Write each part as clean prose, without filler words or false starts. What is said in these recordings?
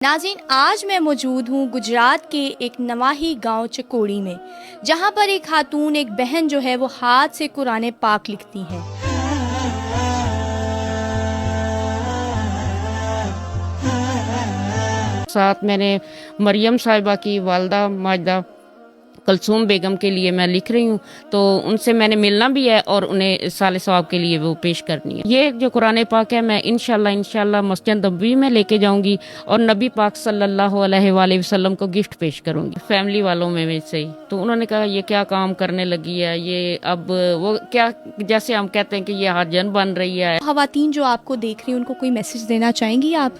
नाज़रीन, आज मैं मौजूद हूँ गुजरात के एक नवाही गांव चकोड़ी में, जहाँ पर एक खातून, एक बहन जो है वो हाथ से कुरान पाक लिखती हैं। साथ मैंने मरियम साहिबा की वालदा माजदा कलसूम बेगम के लिए मैं लिख रही हूँ, तो उनसे मैंने मिलना भी है और उन्हें साले सवाब के लिए वो पेश करनी है। ये जो कुरान पाक है मैं इंशाल्लाह मस्जिद नबवी में लेके जाऊंगी और नबी पाक सल्लल्लाहु अलैहि वसल्लम को गिफ्ट पेश करूंगी फैमिली वालों में से ही। तो उन्होंने कहा ये क्या काम करने लगी है, ये अब वो क्या, जैसे हम कहते हैं कि ये हरजन बन रही है। ख़वातीन जो आपको देख रही हैं उनको कोई मैसेज देना चाहेंगी आप?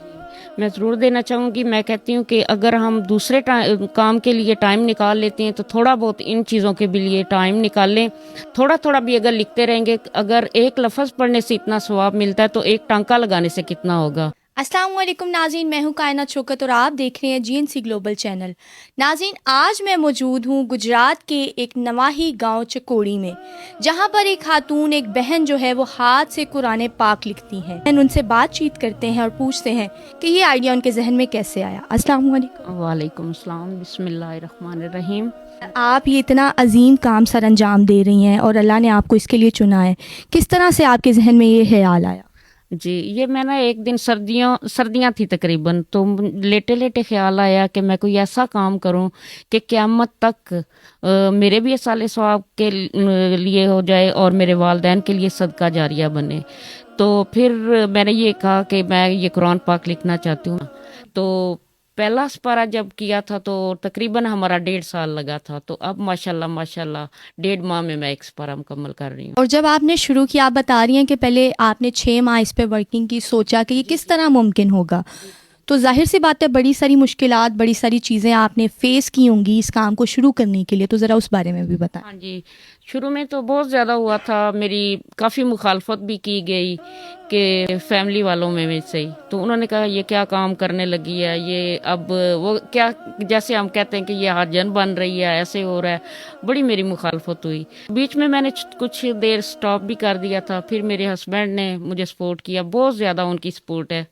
मैं ज़रूर देना चाहूँगी। मैं कहती हूँ कि अगर हम दूसरे काम के लिए टाइम निकाल लेते हैं तो थोड़ा बहुत इन चीज़ों के भी लिए टाइम निकाल लें। थोड़ा थोड़ा भी अगर लिखते रहेंगे, अगर एक लफ्ज़ पढ़ने से इतना सवाब मिलता है तो एक टांका लगाने से कितना होगा। अस्सलाम वालेकुम नाज़रीन, मैं हूँ कायनात शौकत और आप देख रहे हैं GNC ग्लोबल चैनल। नाज़रीन, आज मैं मौजूद हूँ गुजरात के एक नवाही गांव चकोड़ी में, जहाँ पर एक खातून, एक बहन जो है वो हाथ से कुरान पाक लिखती हैं। उनसे बातचीत करते हैं और पूछते हैं कि ये आइडिया उनके जहन में कैसे आया। अस्सलाम वालेकुम। वालेकुम अस्सलाम, बिस्मिल्लाहिर्रहमानिर्रहीम। आप ये इतना अजीम काम सर अंजाम दे रही हैं और अल्लाह ने आपको इसके लिए चुना है, किस तरह से आपके जहन में ये ख्याल आया? जी, ये मैं ना एक दिन सर्दियाँ थी तकरीबन, तो लेटे लेटे ख्याल आया कि मैं कोई ऐसा काम करूं कि क़यामत तक मेरे भी साले सवाब के लिए हो जाए और मेरे वालिदैन के लिए सदका जारिया बने। तो फिर मैंने ये कहा कि मैं ये कुरान पाक लिखना चाहती हूँ। तो पहला सपारा जब किया था तो तकरीबन हमारा 1.5 साल लगा था, तो अब माशाल्लाह 1.5 माह में मैं एक सपारा मुकम्मल कर रही हूँ। और जब आपने शुरू किया, आप बता रही हैं कि पहले आपने 6 माह इस पे वर्किंग की, सोचा कि ये किस तरह मुमकिन होगा, तो जाहिर सी बात है बड़ी सारी मुश्किलात, बड़ी सारी चीज़ें आपने फेस की होंगी इस काम को शुरू करने के लिए, तो ज़रा उस बारे में भी बताएं। हाँ जी, शुरू में तो बहुत ज़्यादा हुआ था, मेरी काफ़ी मुखालफत भी की गई कि फैमिली वालों में से ही। तो उन्होंने कहा ये क्या काम करने लगी है, ये अब वो क्या, जैसे हम कहते हैं कि ये हरजन बन रही है, ऐसे हो रहा है। बड़ी मेरी मुखालफत हुई। बीच में मैंने कुछ देर स्टॉप भी कर दिया था, फिर मेरे हस्बैंड ने मुझे सपोर्ट किया, बहुत ज़्यादा उनकी सपोर्ट है।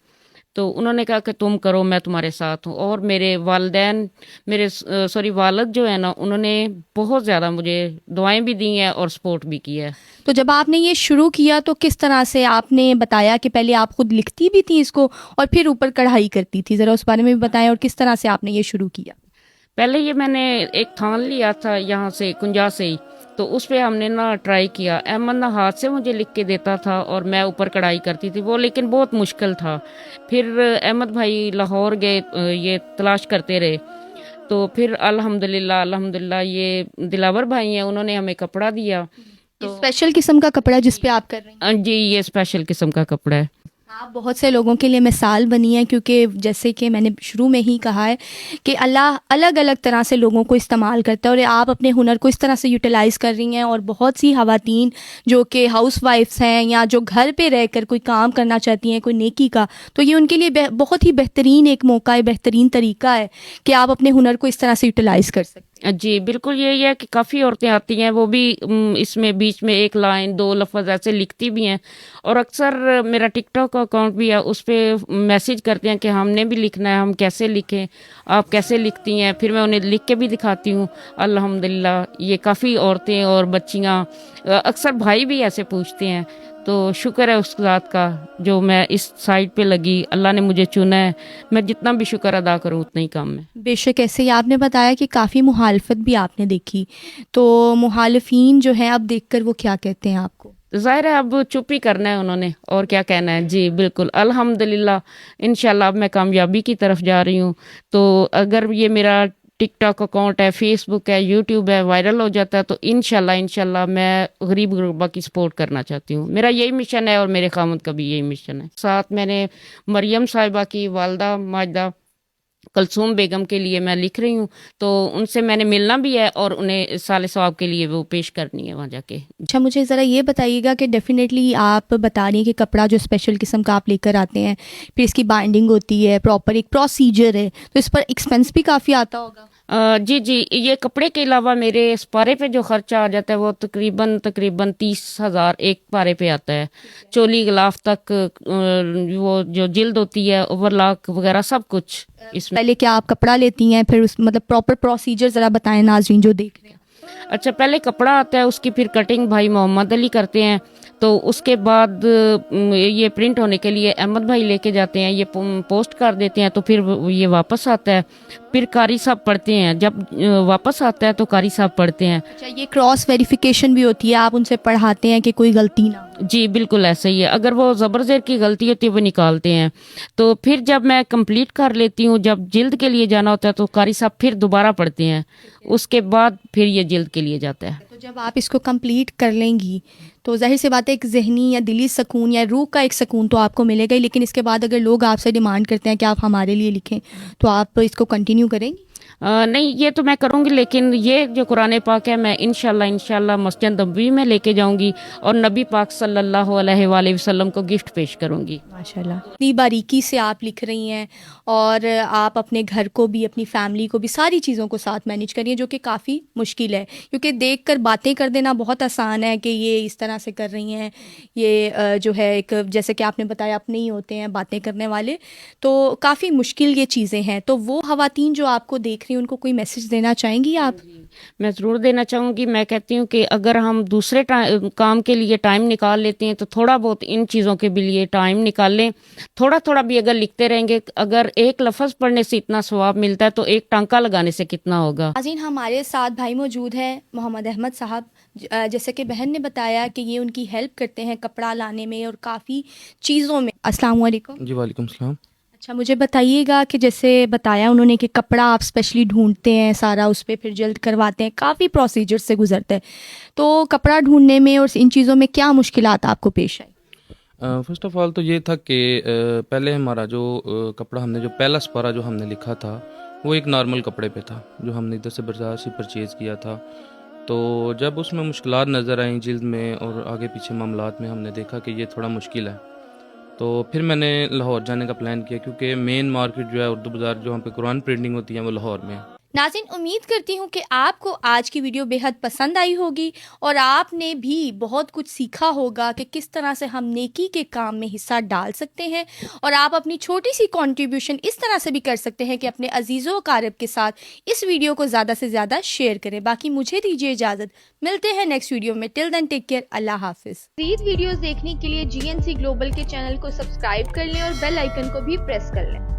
तो उन्होंने कहा कि तुम करो, मैं तुम्हारे साथ हूँ। और मेरे वालिदैन, वालिद जो है ना, उन्होंने बहुत ज़्यादा मुझे दुआएं भी दी हैं और सपोर्ट भी किया है। तो जब आपने ये शुरू किया तो किस तरह से, आपने बताया कि पहले आप खुद लिखती भी थी इसको और फिर ऊपर कढ़ाई करती थी, ज़रा उस बारे में भी बताएं और किस तरह से आपने ये शुरू किया? पहले ये मैंने एक थान लिया था यहाँ से कुंजा से ही, तो उस पर हमने ना ट्राई किया। अहमद ना हाथ से मुझे लिख के देता था और मैं ऊपर कढ़ाई करती थी, वो लेकिन बहुत मुश्किल था। फिर अहमद भाई लाहौर गए, ये तलाश करते रहे। तो फिर अल्हम्दुलिल्लाह ये दिलावर भाई हैं, उन्होंने हमें कपड़ा दिया। तो स्पेशल किस्म का कपड़ा जिस पे आप कर रही हैं? जी, ये स्पेशल किस्म का कपड़ा है। आप बहुत से लोगों के लिए मिसाल बनी है, क्योंकि जैसे कि मैंने शुरू में ही कहा है कि अल्लाह अलग अलग तरह से लोगों को इस्तेमाल करता है और आप अपने हुनर को इस तरह से यूटिलाइज़ कर रही हैं। और बहुत सी ख़वातीन जो कि हाउस वाइफ्स हैं या जो घर पे रहकर कोई काम करना चाहती हैं, कोई नेकी का, तो ये उनके लिए बहुत ही बेहतरीन एक मौका है, बेहतरीन तरीका है कि आप अपने हुनर को इस तरह से यूटिलाइज़ कर सकते हैं। जी बिल्कुल, यही है कि काफ़ी औरतें आती हैं, वो भी इसमें बीच में एक लाइन 2 लफ्ज़ ऐसे लिखती भी हैं। और अक्सर मेरा टिकटॉक अकाउंट भी है, उस पर मैसेज करते हैं कि हमने भी लिखना है, हम कैसे लिखें, आप कैसे लिखती हैं। फिर मैं उन्हें लिख के भी दिखाती हूँ। अल्हम्दुलिल्लाह ये काफ़ी औरतें और बच्चियाँ, अक्सर भाई भी ऐसे पूछते हैं। तो शुक्र है उस ज़ात का जो मैं इस साइड पे लगी, अल्लाह ने मुझे चुना है। मैं जितना भी शुक्र अदा करूँ उतना ही कम है। बेशक, ऐसे ही आपने बताया कि काफ़ी मुखालफत भी आपने देखी, तो मुखालिफिन जो है अब देखकर वो क्या कहते हैं आपको? ज़ाहिर है अब चुप ही करना है उन्होंने, और क्या कहना है। जी बिल्कुल, अल्हम्दुलिल्लाह इंशाल्लाह अब मैं कामयाबी की तरफ जा रही हूँ। तो अगर ये मेरा टिकटॉक अकाउंट है, फेसबुक है, यूट्यूब है, वायरल हो जाता है तो इंशाल्लाह मैं गरीब गुरबा की सपोर्ट करना चाहती हूँ। मेरा यही मिशन है और मेरे खामद का भी यही मिशन है। साथ मैंने मरियम साहिबा की वालदा माजदा कलसूम बेगम के लिए मैं लिख रही हूँ, तो उनसे मैंने मिलना भी है और उन्हें साले सवाब के लिए वो पेश करनी है वहाँ जाके। अच्छा, मुझे ज़रा ये बताइएगा कि डेफिनेटली आप बता रही हैं कि कपड़ा जो स्पेशल किस्म का आप लेकर आते हैं, फिर इसकी बाइंडिंग होती है, प्रॉपर एक प्रोसीजर है, तो इस पर एक्सपेंस भी काफ़ी आता होगा? जी जी, ये कपड़े के अलावा मेरे इस पारे पे जो खर्चा आ जाता है वो तकरीबन 30,000 एक पारे पे आता है। चोली गिलाफ तक, वो जो जिल्द होती है, ओवरलॉक वगैरह सब कुछ इसमें। पहले क्या आप कपड़ा लेती हैं, फिर उस मतलब प्रॉपर प्रोसीजर ज़रा बताएं नाजरीन जो देख रहे हैं। अच्छा, पहले कपड़ा आता है, उसकी फिर कटिंग भाई मोहम्मद अली करते हैं। तो उसके बाद ये प्रिंट होने के लिए अहमद भाई लेके जाते हैं, ये पोस्ट कर देते हैं, तो फिर ये वापस आता है, फिर कारी साहब पढ़ते हैं। जब वापस आता है तो कारी साहब पढ़ते हैं। अच्छा, ये क्रॉस वेरिफिकेशन भी होती है, आप उनसे पढ़ाते हैं कि कोई गलती ना हो? जी बिल्कुल ऐसा ही है। अगर वो ज़बर ज़ेर की गलती होती है वो निकालते हैं। तो फिर जब मैं कंप्लीट कर लेती हूँ, जब जिल्द के लिए जाना होता है तो कारी साहब फिर दोबारा पढ़ते हैं, उसके बाद फिर ये जिल्द के लिए जाता है। तो जब आप इसको कंप्लीट कर लेंगी तो जाहिर सी बात है एक ज़हनी या दिली सुकून या रूह का एक सुकून तो आपको मिलेगा ही, लेकिन इसके बाद अगर लोग आपसे डिमांड करते हैं कि आप हमारे लिए लिखें तो आप इसको कंटिन्यू करेंगी? नहीं, ये तो मैं करूँगी, लेकिन ये जो कुरान पाक है मैं इंशाल्लाह मस्जिद नबवी में लेके जाऊँगी और नबी पाक सल्लल्लाहु अलैहि वसल्लम को गिफ्ट पेश करूँगी। माशाल्लाह, इतनी बारीकी से आप लिख रही हैं और आप अपने घर को भी, अपनी फैमिली को भी, सारी चीज़ों को साथ मैनेज कर रही हैं, जो कि काफ़ी मुश्किल है, क्योंकि देख कर बातें कर देना बहुत आसान है कि ये इस तरह से कर रही हैं, ये जो है एक, जैसे कि आपने बताया अपने ही होते हैं बातें करने वाले, तो काफ़ी मुश्किल ये चीज़ें हैं। तो वो ख़वातीन जो आपको देख रही हैं उनको कोई मैसेज देना चाहेंगी आप? मैं ज़रूर देना चाहूँगी। मैं कहती हूँ कि अगर हम दूसरे काम के लिए टाइम निकाल लेते हैं तो थोड़ा बहुत इन चीज़ों के भी लिए टाइम निकाल लें। थोड़ा थोड़ा भी अगर लिखते रहेंगे, अगर एक लफ्ज़ पढ़ने से इतना सवाब मिलता है तो एक टांका लगाने से कितना होगा। नाज़रीन, हमारे साथ भाई मौजूद हैं मोहम्मद अहमद साहब। जैसे कि बहन ने बताया कि ये उनकी हेल्प करते हैं कपड़ा लाने में और काफ़ी चीज़ों में। अस्सलाम वालेकुम। जी वालेकुम सलाम। अच्छा, मुझे बताइएगा कि जैसे बताया उन्होंने कि कपड़ा आप स्पेशली ढूंढते हैं, सारा उस पर फिर जल्द करवाते हैं, काफ़ी प्रोसीजर से गुजरते हैं, तो कपड़ा ढूंढने में और इन चीज़ों में क्या मुश्किलात आपको पेश आई? फ़र्स्ट ऑफ़ ऑल तो ये था कि पहले हमारा जो कपड़ा हमने जो पहला सपारा जो हमने लिखा था वो एक नॉर्मल कपड़े पे था जो हमने इधर से बाज़ार से परचेज़ किया था। तो जब उसमें मुश्किलात नज़र आई जिल्द में और आगे पीछे मामलात में, हमने देखा कि ये थोड़ा मुश्किल है। तो फिर मैंने लाहौर जाने का प्लान किया, क्योंकि मेन मार्केट जो है उर्दू बाज़ार जो वहाँ पे कुरान प्रिंटिंग होती है वो लाहौर में है। नाज़रीन, उम्मीद करती हूँ कि आपको आज की वीडियो बेहद पसंद आई होगी और आपने भी बहुत कुछ सीखा होगा कि किस तरह से हम नेकी के काम में हिस्सा डाल सकते हैं और आप अपनी छोटी सी कंट्रीब्यूशन इस तरह से भी कर सकते हैं कि अपने अजीज़ों व क़ारिब के साथ इस वीडियो को ज़्यादा से ज़्यादा शेयर करें। बाकी मुझे दीजिए इजाज़त, मिलते हैं नेक्स्ट वीडियो में। टिल देन टेक केयर, अल्लाह हाफिज़। मज़ीद वीडियोज़ देखने के लिए GNC ग्लोबल के चैनल को सब्सक्राइब कर लें और बेल आइकन को भी प्रेस कर लें।